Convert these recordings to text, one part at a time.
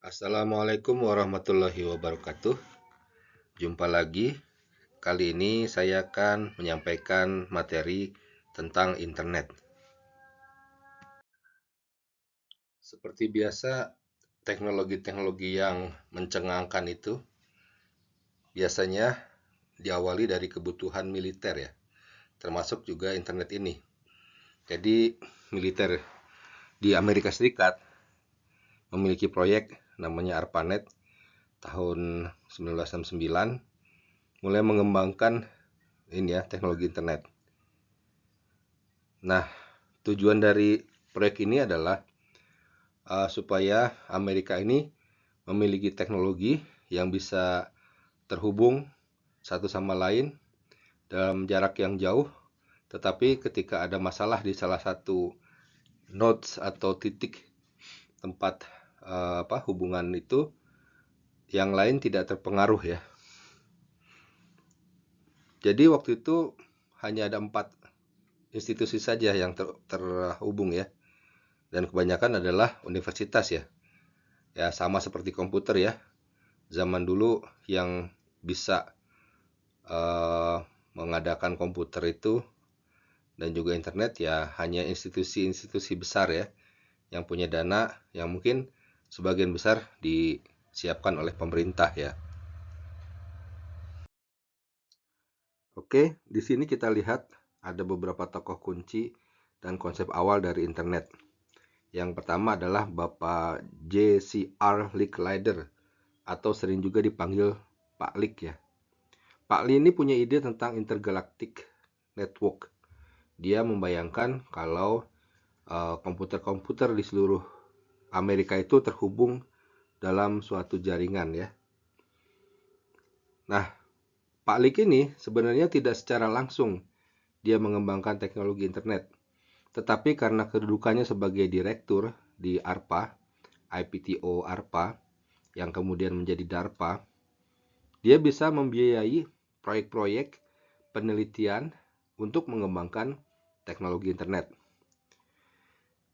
Assalamualaikum warahmatullahi wabarakatuh. Jumpa lagi. Kali ini saya akan menyampaikan materi tentang internet. Seperti biasa, teknologi-teknologi yang mencengangkan itu biasanya diawali dari kebutuhan militer ya, termasuk juga internet ini. Jadi, militer di Amerika Serikat memiliki proyek namanya ARPANET tahun 1969 mulai mengembangkan ini ya teknologi internet. Nah, tujuan dari proyek ini adalah supaya Amerika ini memiliki teknologi yang bisa terhubung satu sama lain dalam jarak yang jauh, tetapi ketika ada masalah di salah satu nodes atau titik tempat hubungan itu, yang lain tidak terpengaruh ya. Jadi waktu itu hanya ada 4 institusi saja yang terhubung ya, dan kebanyakan adalah universitas ya. Ya sama seperti komputer ya. Zaman dulu yang bisa mengadakan komputer itu dan juga internet ya hanya institusi-institusi besar ya, yang punya dana yang mungkin sebagian besar disiapkan oleh pemerintah ya. Oke, di sini kita lihat ada beberapa tokoh kunci dan konsep awal dari internet. Yang pertama adalah Bapak J.C.R. Licklider atau sering juga dipanggil Pak Lick ya. Pak Lee ini punya ide tentang intergalactic network. Dia membayangkan kalau komputer-komputer di seluruh Amerika itu terhubung dalam suatu jaringan ya. Nah, Pak Lee ini sebenarnya tidak secara langsung dia mengembangkan teknologi internet, tetapi karena kedudukannya sebagai direktur di ARPA, IPTO ARPA, yang kemudian menjadi DARPA, dia bisa membiayai proyek-proyek penelitian untuk mengembangkan teknologi internet.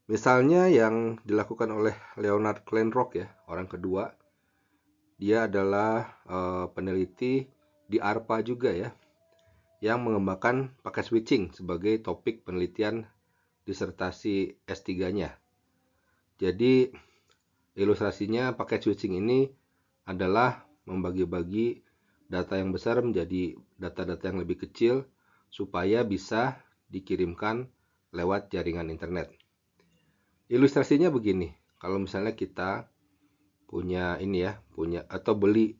Misalnya yang dilakukan oleh Leonard Kleinrock ya, orang kedua. Dia adalah peneliti di ARPA juga ya, yang mengembangkan paket switching sebagai topik penelitian disertasi S3-nya. Jadi ilustrasinya paket switching ini adalah membagi-bagi data yang besar menjadi data-data yang lebih kecil supaya bisa dikirimkan lewat jaringan internet. Ilustrasinya begini, kalau misalnya kita punya ini ya, punya atau beli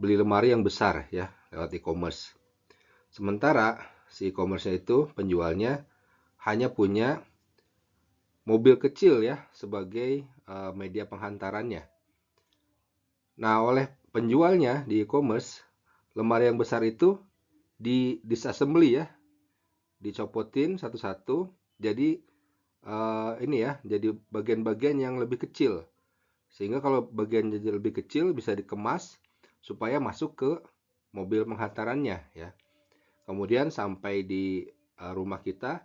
lemari yang besar ya lewat e-commerce. Sementara si e-commerce-nya itu penjualnya hanya punya mobil kecil ya sebagai media penghantarannya. Nah, oleh penjualnya di e-commerce, lemari yang besar itu disassembly ya, dicopotin satu-satu, jadi ini ya, jadi bagian-bagian yang lebih kecil. Sehingga kalau bagian jadi lebih kecil bisa dikemas supaya masuk ke mobil penghantarannya ya. Kemudian sampai di rumah kita,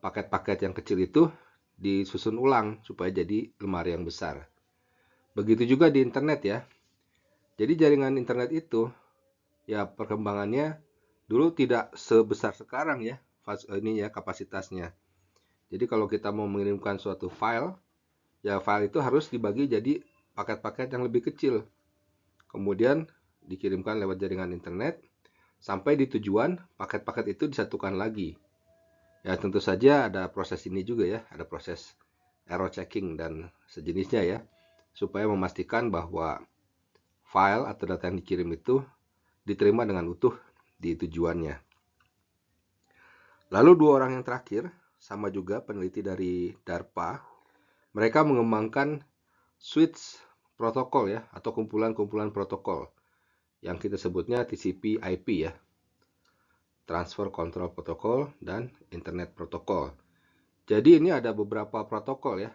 paket-paket yang kecil itu disusun ulang supaya jadi lemari yang besar. Begitu juga di internet ya. Jadi jaringan internet itu ya perkembangannya dulu tidak sebesar sekarang ya, ini ya kapasitasnya. Jadi kalau kita mau mengirimkan suatu file, ya file itu harus dibagi jadi paket-paket yang lebih kecil. Kemudian dikirimkan lewat jaringan internet, sampai di tujuan paket-paket itu disatukan lagi. Ya tentu saja ada proses ini juga ya, ada proses error checking dan sejenisnya ya, supaya memastikan bahwa file atau data yang dikirim itu diterima dengan utuh di tujuannya. Lalu dua orang yang terakhir, sama juga peneliti dari DARPA, mereka mengembangkan switch protokol ya, atau kumpulan-kumpulan protokol yang kita sebutnya TCP/IP ya, Transfer Control Protocol dan Internet Protocol. Jadi ini ada beberapa protokol ya,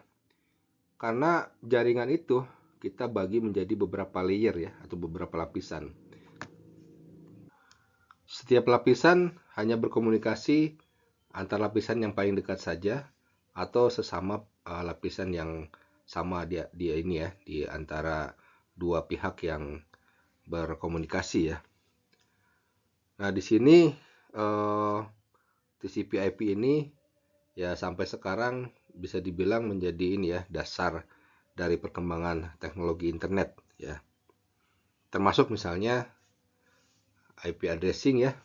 karena jaringan itu kita bagi menjadi beberapa layer ya, atau beberapa lapisan. Setiap lapisan hanya berkomunikasi antar lapisan yang paling dekat saja atau sesama lapisan yang sama dia ini ya, di antara dua pihak yang berkomunikasi ya. Nah, di sini TCP/IP ini ya sampai sekarang bisa dibilang menjadi ini ya, dasar dari perkembangan teknologi internet ya. Termasuk misalnya IP addressing ya.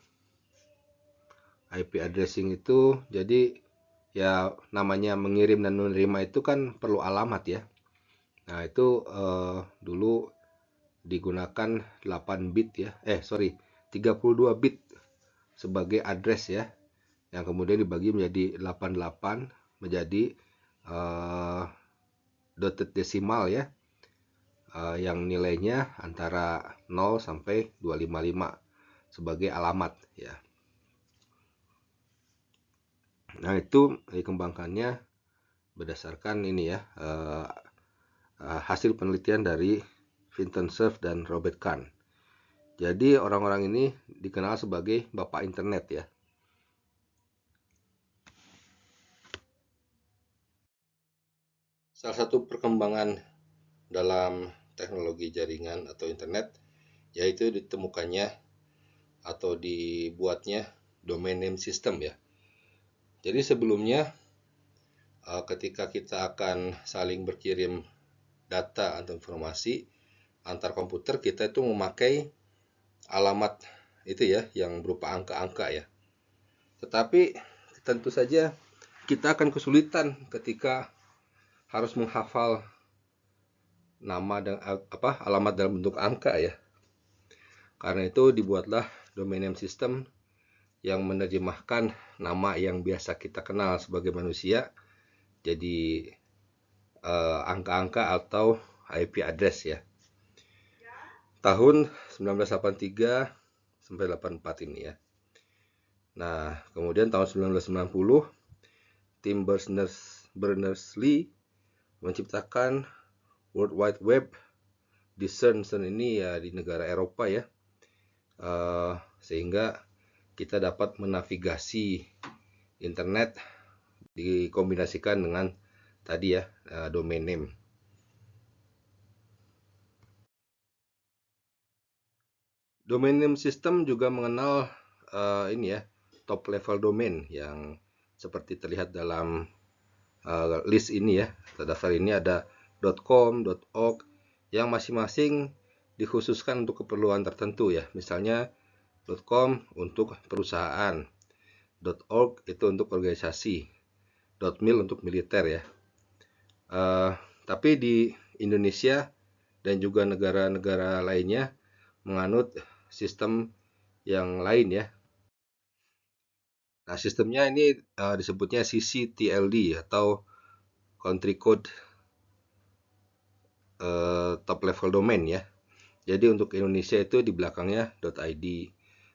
IP addressing itu jadi ya namanya mengirim dan menerima itu kan perlu alamat ya. Nah, itu dulu digunakan 8 bit ya. 32 bit sebagai address ya. Yang kemudian dibagi menjadi 88 menjadi dotted decimal ya. Yang nilainya antara 0 sampai 255 sebagai alamat ya. Nah, itu dikembangkannya berdasarkan ini ya, hasil penelitian dari Vinton Cerf dan Robert Kahn. Jadi orang-orang ini dikenal sebagai bapak internet ya. Salah satu perkembangan dalam teknologi jaringan atau internet yaitu ditemukannya atau dibuatnya domain name system ya. Jadi sebelumnya ketika kita akan saling berkirim data atau informasi antar komputer, kita itu memakai alamat itu ya yang berupa angka-angka ya. Tetapi tentu saja kita akan kesulitan ketika harus menghafal nama dan alamat dalam bentuk angka ya. Karena itu dibuatlah domain name system yang menerjemahkan nama yang biasa kita kenal sebagai manusia jadi angka-angka atau IP address ya. Tahun 1983 sampai 84 ini ya. Nah, kemudian tahun 1990 tim Berners-Lee menciptakan World Wide Web di CERN ini ya di negara Eropa ya. Sehingga kita dapat menavigasi internet dikombinasikan dengan tadi ya domain name. Domain name system juga mengenal ini ya top level domain yang seperti terlihat dalam list ini ya. Daftar ini ada .com, .org yang masing-masing dikhususkan untuk keperluan tertentu ya. Misalnya .com untuk perusahaan, .org itu untuk organisasi, .mil untuk militer ya. Tapi di Indonesia dan juga negara-negara lainnya menganut sistem yang lain ya. Nah, sistemnya ini disebutnya CCTLD atau Country Code Top Level Domain ya. Jadi untuk Indonesia itu di belakangnya .id,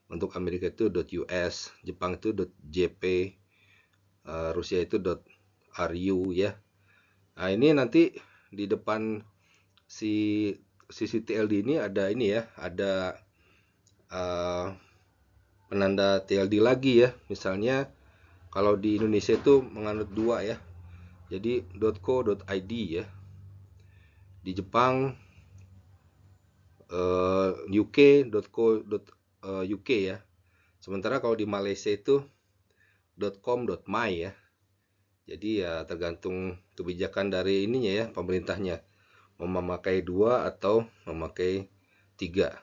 untuk Amerika itu .us, Jepang itu .jp, Rusia itu .ru ya. Nah, ini nanti di depan si CCTLD ini ada ini ya, ada penanda TLD lagi ya. Misalnya kalau di Indonesia itu menganut dua ya. Jadi .co.id ya. Di Jepang UK.co.uk ya. Sementara kalau di Malaysia itu .com.my ya. Jadi ya tergantung kebijakan dari ininya ya, pemerintahnya mau memakai dua atau memakai tiga.